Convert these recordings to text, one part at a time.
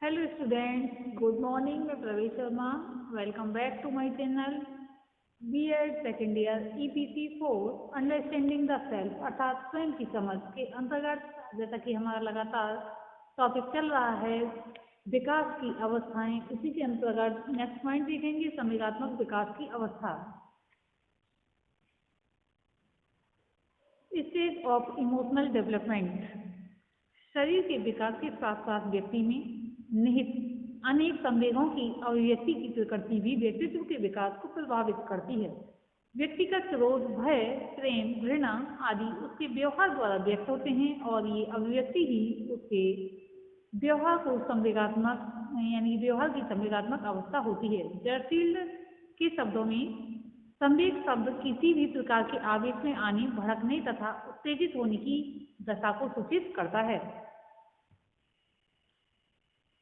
Hello students, good morning. मैं Pravesh Sharma. Welcome back to my channel BEd second year EPC 4 understanding the self अर्थात स्वयं की समझ के अंतर्गत जैसा कि हमारा लगातार टॉपिक चल रहा है विकास की अवस्थाएं, उसी के अंतर्गत नेक्स्ट पॉइंट देखेंगे संवेगात्मक विकास की अवस्था। Stage of emotional development. शरीर के विकास के साथ साथ व्यक्ति में निहित अनेक संवेगों की अभिव्यक्ति की प्रकृति भी व्यक्तित्व के विकास को प्रभावित करती है। व्यक्ति का क्रोध, भय, प्रेम, घृणा आदि उसके व्यवहार द्वारा व्यक्त होते हैं और ये अभिव्यक्ति ही उसके व्यवहार को संवेगात्मक यानी व्यवहार की संवेगात्मक अवस्था होती है। जर्सील के शब्दों में संवेग शब्द किसी भी प्रकार के आवेश में आने, भड़कने तथा उत्तेजित होने की दशा को सूचित करता है।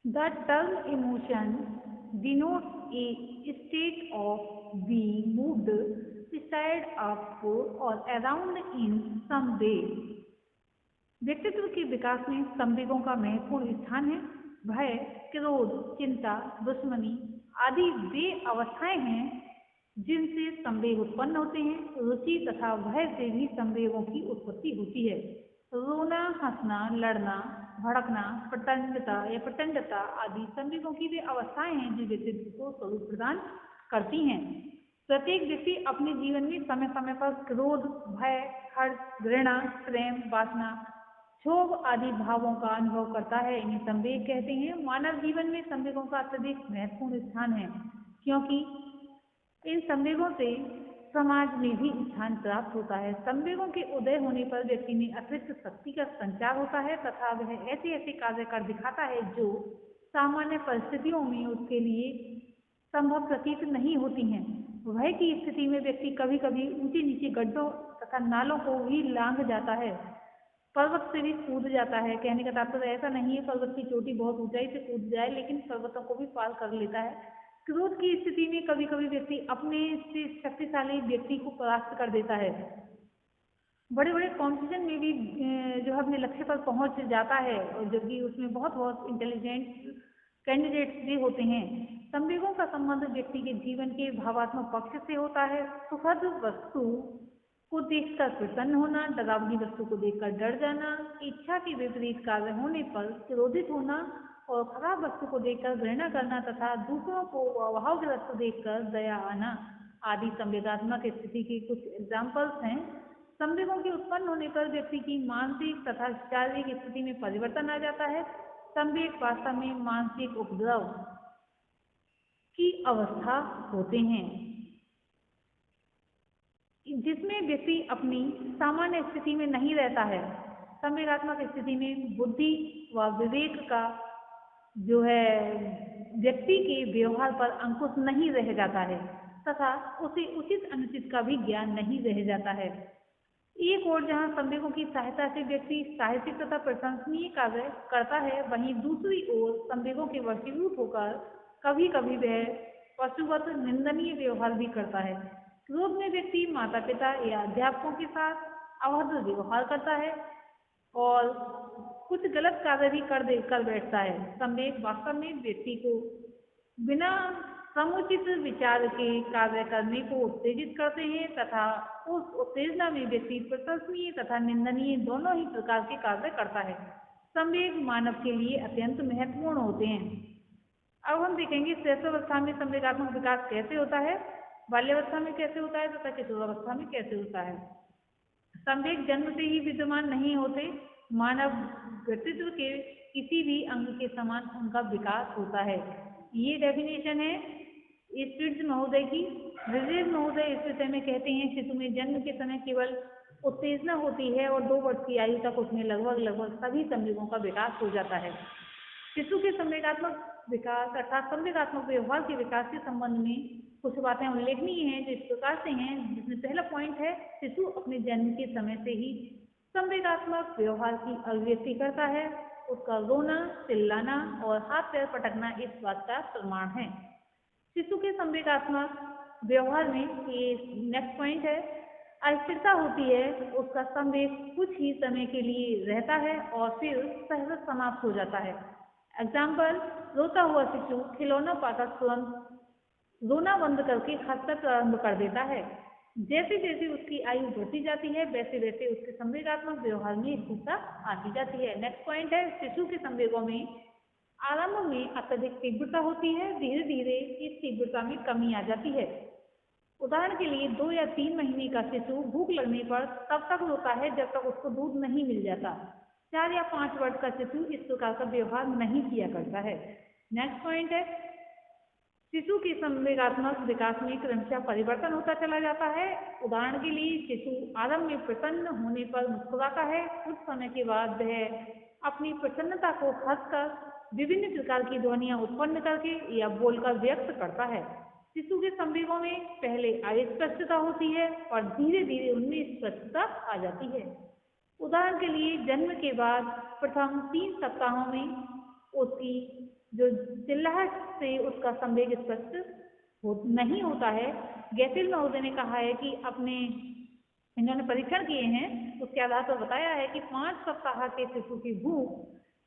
The term emotion denotes a state of being moved, stirred up or around in some way. व्यक्तित्व के विकास में संवेगों का महत्वपूर्ण स्थान है। भय, क्रोध, चिंता, दुश्मनी आदि वे अवस्थाएं हैं जिनसे संवेग उत्पन्न होते हैं। रुचि तथा भय से भी संवेगों की उत्पत्ति होती है। रोना, हंसना, लड़ना, भड़कना, प्रचंडता आदि संवेगों की वे अवस्थाएं हैं जो व्यक्तित्व को स्वरूप प्रदान करती हैं। प्रत्येक व्यक्ति अपने जीवन में समय समय पर क्रोध, भय, हर्ष, घृणा, प्रेम, वासना, क्षोभ आदि भावों का अनुभव करता है। इन्हें संवेग कहते हैं। मानव जीवन में संवेगों का अत्यधिक महत्वपूर्ण स्थान है, क्योंकि इन संवेगों से समाज में भी स्थान प्राप्त होता है। संवेगों के उदय होने पर व्यक्ति में अतिरिक्त शक्ति का संचार होता है तथा वह ऐसे ऐसे कार्य कर दिखाता है जो सामान्य परिस्थितियों में उसके लिए संभव प्रतीत नहीं होती हैं। भय की स्थिति में व्यक्ति कभी कभी ऊंचे नीचे गड्ढों तथा नालों को भी लांघ जाता है, पर्वत से भी कूद जाता है। कहने का तात्पर्य ऐसा नहीं है पर्वत की चोटी बहुत ऊंचाई से कूद जाए, लेकिन पर्वतों को भी पार कर लेता है। क्रोध की स्थिति में कभी कभी व्यक्ति अपने से शक्तिशाली व्यक्ति को परास्त कर देता है। बड़े बड़े कॉम्पिटिशन में भी जो अपने लक्ष्य पर पहुंच जाता है और जो कि उसमें बहुत बहुत इंटेलिजेंट कैंडिडेट्स भी होते हैं। संवेगों का संबंध व्यक्ति के जीवन के भावात्मक पक्ष से होता है। सुखद वस्तु को देखकर प्रसन्न होना, डरावनी वस्तु को देखकर डर जाना, इच्छा के विपरीत कार्य होने पर क्रोधित होना और खराब वस्तु को देखकर घृणा करना तथा दूसरों को अभावग्रस्त देखकर दया आना आदि संवेगात्मक स्थिति के कुछ एग्जाम्पल्स हैं। संवेगों के उत्पन्न होने पर व्यक्ति की मानसिक तथा शारीरिक स्थिति में परिवर्तन आ जाता है। संवेग वास्तव में मानसिक उपद्रव की अवस्था होते हैं जिसमें व्यक्ति अपनी सामान्य स्थिति में नहीं रहता है। संवेगात्मक स्थिति में बुद्धि व विवेक का जो है व्यक्ति के व्यवहार पर अंकुश नहीं रह जाता है तथा उसे उचित अनुचित का भी ज्ञान नहीं रह जाता है। एक और जहाँ संवेगों की सहायता से व्यक्ति साहित्यिक तथा प्रशंसनीय कार्य करता है, वहीं दूसरी ओर संवेगों के वशीभूत होकर कभी कभी वह पशुवत निंदनीय व्यवहार भी करता है। क्रोध में व्यक्ति माता पिता या अध्यापकों के साथ अभद्र व्यवहार करता है और कुछ गलत कार्य भी कर बैठता है। संवेग वास्तव में व्यक्ति को बिना समुचित विचार के कार्य करने को उत्तेजित करते हैं तथा उस उत्तेजना में व्यक्ति प्रशंसनीय तथा निंदनीय दोनों ही प्रकार के कार्य करता है। संवेग मानव के लिए अत्यंत महत्वपूर्ण होते हैं। अब हम देखेंगे शैशवावस्था में संवेगात्मक विकास कैसे होता है, बाल्यावस्था में कैसे होता है तथा किशोरावस्था में कैसे होता है। संवेग जन्म से ही विद्यमान नहीं होते। मानव व्यक्तित्व के किसी भी अंग के समान उनका विकास होता है। ये डेफिनेशन है स्पिट्ज महोदय की। रिजेज महोदय इस विषय में कहते हैं शिशु में जन्म के समय केवल उत्तेजना होती है और 2 वर्ष की आयु तक उसमें लगभग सभी संवेगों का विकास हो जाता है। शिशु के संवेगात्मक विकास अर्थात संवेगात्मक व्यवहार के विकास के संबंध में कुछ बातें उल्लेखनीय हैं जो इस प्रकार से हैं, जिसमें पहला पॉइंट है शिशु अपने जन्म के समय से ही संवेगात्मक व्यवहार की अभिव्यक्ति करता है। उसका रोना, चिल्लाना और हाथ पैर पटकना इस बात का प्रमाण है। शिशु के संवेगात्मक व्यवहार में ये नेक्स्ट पॉइंट है, अस्थिरता होती है। उसका संवेग कुछ ही समय के लिए रहता है और फिर सहज समाप्त हो जाता है। एग्जाम्पल, रोता हुआ शिशु खिलौना पाकर तुरंत रोना बंद करके हंसना प्रारंभ कर देता है। जैसे जैसे उसकी आयु बढ़ती जाती है वैसे वैसे उसके संवेगात्मक व्यवहार में स्थिरता आती जाती है। नेक्स्ट पॉइंट है, शिशु के संवेगों में आरंभ में अत्यधिक तीव्रता होती है, धीरे धीरे इस तीव्रता में कमी आ जाती है। उदाहरण के लिए 2 या 3 महीने का शिशु भूख लगने पर तब तक रोता है जब तक उसको दूध नहीं मिल जाता। 4 या 5 वर्ष का शिशु इस प्रकार का व्यवहार नहीं किया करता है। नेक्स्ट पॉइंट है, शिशु के संवेगात्मक विकास में क्रमशः परिवर्तन होता चला जाता है। उदाहरण के लिए शिशु आरंभ में प्रसन्न होने पर मुस्कुराता है, कुछ समय के बाद वह अपनी प्रसन्नता को हंसकर विभिन्न प्रकार की ध्वनियां उत्पन्न करके या बोलकर व्यक्त करता है। शिशु के संवेगों में पहले अस्पष्टता होती है और धीरे धीरे उनमें स्पष्टता आ जाती है। उदाहरण के लिए जन्म के बाद प्रथम 3 सप्ताहों में उसकी जो चिल्लाहट से उसका संवेग स्पष्ट नहीं होता है। गैफिल महोदय ने कहा है कि इन्होंने परीक्षण किए हैं, उसके आधार पर बताया है कि 5 सप्ताह के शिशु की भूख,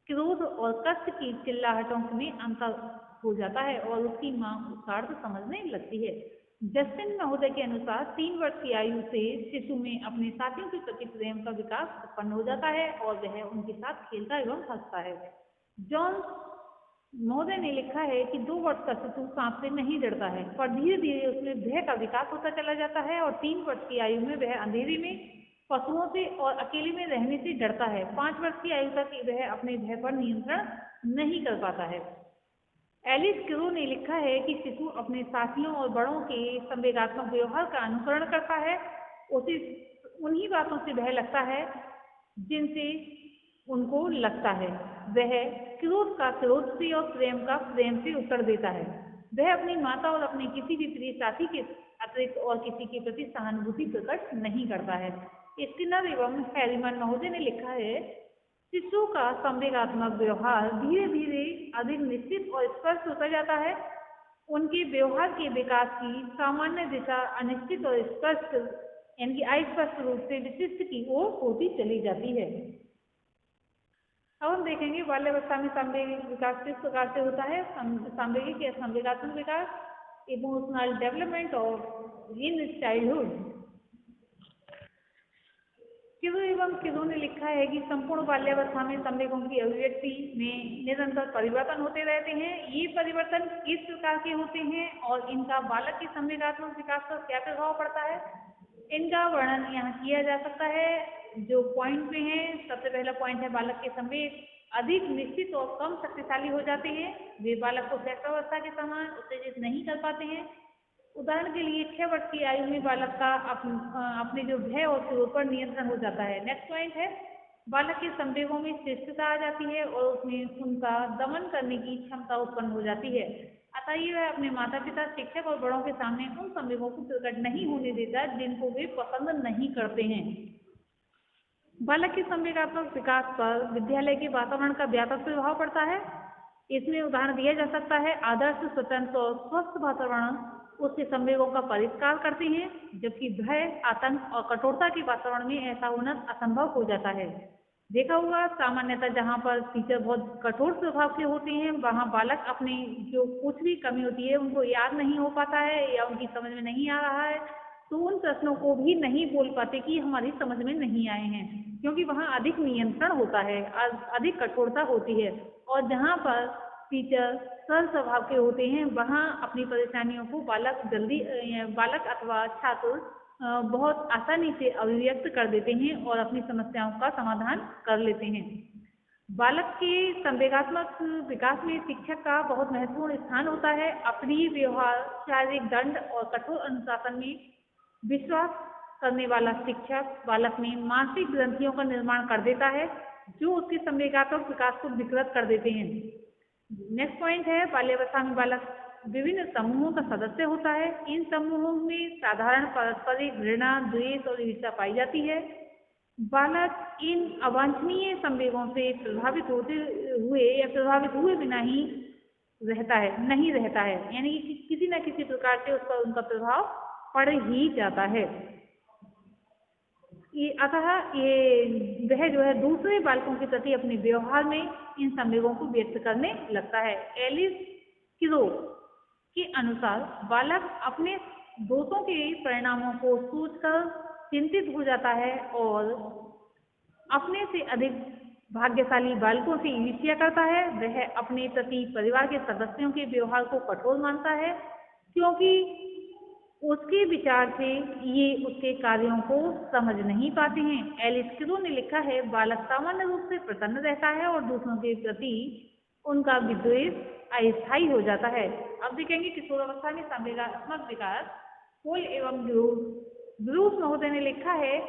क्रोध और कष्ट की चिल्लाहटों में अंतर हो जाता है और उसकी माँ उसका अर्थ समझने लगती है। जस्टिन महोदय के अनुसार 3 वर्ष की आयु से शिशु में अपने साथियों के प्रति प्रेम का विकास उत्पन्न हो जाता है और वह उनके साथ खेलता एवं हंसता है। जॉन महोदय ने लिखा है कि 2 वर्ष का शिशु सांप से नहीं डरता है, पर धीरे धीरे उसमें भय का विकास होता चला जाता है और 3 वर्ष की आयु में वह अंधेरे में, पशुओं से और अकेले में रहने से डरता है। 5 वर्ष की आयु तक वह अपने भय पर नियंत्रण नहीं कर पाता है। एलिस क्रो ने लिखा है कि शिशु अपने साथियों और बड़ों के संवेगात्मक व्यवहार का अनुकरण करता है। उसे उन्हीं बातों से भय लगता है जिनसे उनको लगता है। वह क्रोध का क्रोध से और प्रेम का प्रेम से उत्तर देता है। वह अपनी माता और अपने किसी भी प्रिय साथी के अतिरिक्त और किसी के प्रति सहानुभूति प्रकट नहीं करता है। स्किनर एवं हैरीमन महोदय ने लिखा है, शिशु का संवेगात्मक व्यवहार धीरे धीरे अधिक निश्चित और स्पष्ट होता जाता है। उनके व्यवहार के विकास की सामान्य दिशा अनिश्चित और स्पष्ट यानी कि अस्पष्ट रूप से विशिष्ट की ओर होती चली जाती है। अब हम देखेंगे बाल्यावस्था में सांवेगिक विकास किस प्रकार से होता है। सांवेगिक या संवेगात्मक विकास, emotional development of in childhood. Crow एवं किरो ने लिखा है कि संपूर्ण बाल्यावस्था में संवेगों की अभिव्यक्ति में निरंतर परिवर्तन होते रहते हैं। ये परिवर्तन किस प्रकार के होते हैं और इनका बालक के संवेगात्मक विकास पर क्या प्रभाव पड़ता है, इनका वर्णन यहाँ किया जा सकता है। जो पॉइंट में है, सबसे पहला पॉइंट है, बालक के संवेग अधिक निश्चित और कम शक्तिशाली हो जाते हैं। वे बालक को शैशवावस्था के समान उत्तेजित नहीं कर पाते हैं। उदाहरण के लिए 6 वर्ष की आयु में बालक का अपने जो भय और क्रोध पर नियंत्रण हो जाता है। नेक्स्ट पॉइंट है, बालक के संवेगों में स्थिरता आ जाती है और उसमें उनका दमन करने की क्षमता उत्पन्न हो जाती है। अतः ये वह अपने माता पिता, शिक्षक और बड़ों के सामने उन संवेगों को प्रकट नहीं होने देता जिनको वे पसंद नहीं करते हैं। बालक के संवेगात्मक विकास पर विद्यालय के वातावरण का व्यापक प्रभाव पड़ता है। इसमें उदाहरण दिया जा सकता है, आदर्श, स्वतंत्र और स्वस्थ वातावरण उसके संवेगों का परिष्कार करते हैं, जबकि भय, आतंक और कठोरता के वातावरण में ऐसा होना असंभव हो जाता है। देखा होगा सामान्यतः जहाँ पर टीचर बहुत कठोर स्वभाव के होते हैं, वहाँ बालक अपने जो कुछ भी कमी होती है उनको याद नहीं हो पाता है या उनकी समझ में नहीं आ रहा है, तो उन प्रश्नों को भी नहीं बोल पाते कि हमारी समझ में नहीं आए हैं, क्योंकि वहाँ अधिक नियंत्रण होता है, अधिक कठोरता होती है। और जहाँ पर टीचर सरल स्वभाव के होते हैं, वहाँ अपनी परेशानियों को बालक अथवा छात्र बहुत आसानी से अभिव्यक्त कर देते हैं और अपनी समस्याओं का समाधान कर लेते हैं। बालक के संवेगात्मक विकास में शिक्षक का बहुत महत्वपूर्ण स्थान होता है। अप्रिय व्यवहार, शारीरिक दंड और कठोर अनुशासन में विश्वास करने वाला शिक्षक बालक में मानसिक ग्रंथियों का निर्माण कर देता है, जो उसके संवेगात्मक विकास को विकृत कर देते हैं। नेक्स्ट पॉइंट है, बाल्यावस्था में बालक विभिन्न समूहों का सदस्य होता है। इन समूहों में साधारण पारस्परिक घृणा, द्वेष और ईर्ष्या पाई जाती है। बालक इन अवांछनीय संवेगों से प्रभावित हुए बिना ही नहीं रहता है, यानी कि किसी न किसी प्रकार से उस पर उनका प्रभाव पड़ ही जाता है। अतः ये वह जो है दूसरे बालकों के प्रति अपने व्यवहार में इन संवेगों को व्यक्त करने लगता है। एलिस किरो के अनुसार बालक अपने दोषों के परिणामों को सोचकर चिंतित हो जाता है और अपने से अधिक भाग्यशाली बालकों से ईर्ष्या करता है। वह अपने प्रति परिवार के सदस्यों के व्यवहार को कठोर मानता है, क्योंकि उसके विचार से ये उसके कार्यों को समझ नहीं पाते हैं। एलिस किरो ने लिखा है, बालक सामान्य रूप से प्रसन्न रहता है और दूसरों के प्रति उनका विद्वेष अस्थायी हो जाता है। अब देखेंगे किशोरावस्था में संवेगात्मक विकास। पोल एवं ब्रूस महोदय ने लिखा है,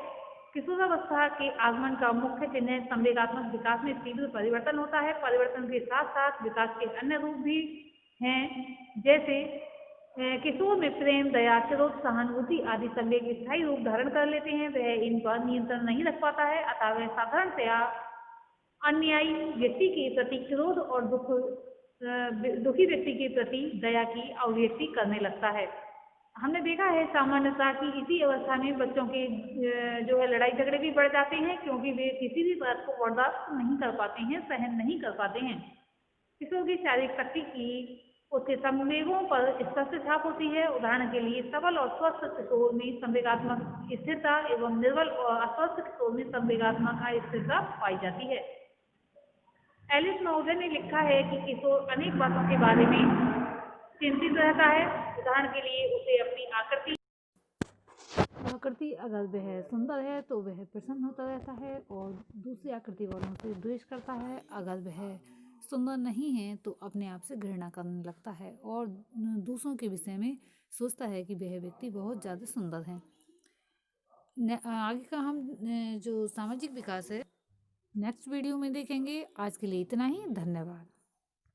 किशोरावस्था के आगमन का मुख्य चिन्ह संवेगात्मक विकास में तीव्र परिवर्तन होता है। परिवर्तन के साथ साथ विकास के अन्य रूप भी हैं, जैसे किशोर में प्रेम, दया, क्रोध, सहानुभूति आदि संवेग स्थायी रूप धारण कर लेते हैं। वह इन पर नियंत्रण नहीं रख पाता है, अतः वह साधारणतया अन्यायी व्यक्ति के प्रति क्रोध और दुखी व्यक्ति के प्रति दया की अभिव्यक्ति करने लगता है। हमने देखा है सामान्यतः कि इसी अवस्था में बच्चों के जो है लड़ाई झगड़े भी बढ़ जाते हैं, क्योंकि वे किसी भी बात को बर्दाश्त नहीं कर पाते हैं, सहन नहीं कर पाते हैं। किशोर की शारीरिक शक्ति की उसके संवेगों पर स्पष्ट छाप होती है। उदाहरण के लिए सबल और स्वस्थ किशोर में संवेगात्मक स्थिरता एवं निर्बल और अस्वस्थ किशोर में संवेगात्मक अस्थिरता पाई जाती है। एलिस महोदय ने लिखा है कि किशोर अनेक बातों के बारे में चिंतित रहता है। उदाहरण के लिए उसे अपनी आकृति अगर वह सुंदर है तो वह प्रसन्न होता रहता है और दूसरी आकृति वालों से द्वेष करता है। अगर वह सुंदर नहीं है तो अपने आप से घृणा करने लगता है और दूसरों के विषय में सोचता है कि वह व्यक्ति बहुत ज़्यादा सुंदर है। आगे का हम जो सामाजिक विकास है नेक्स्ट वीडियो में देखेंगे। आज के लिए इतना ही, धन्यवाद।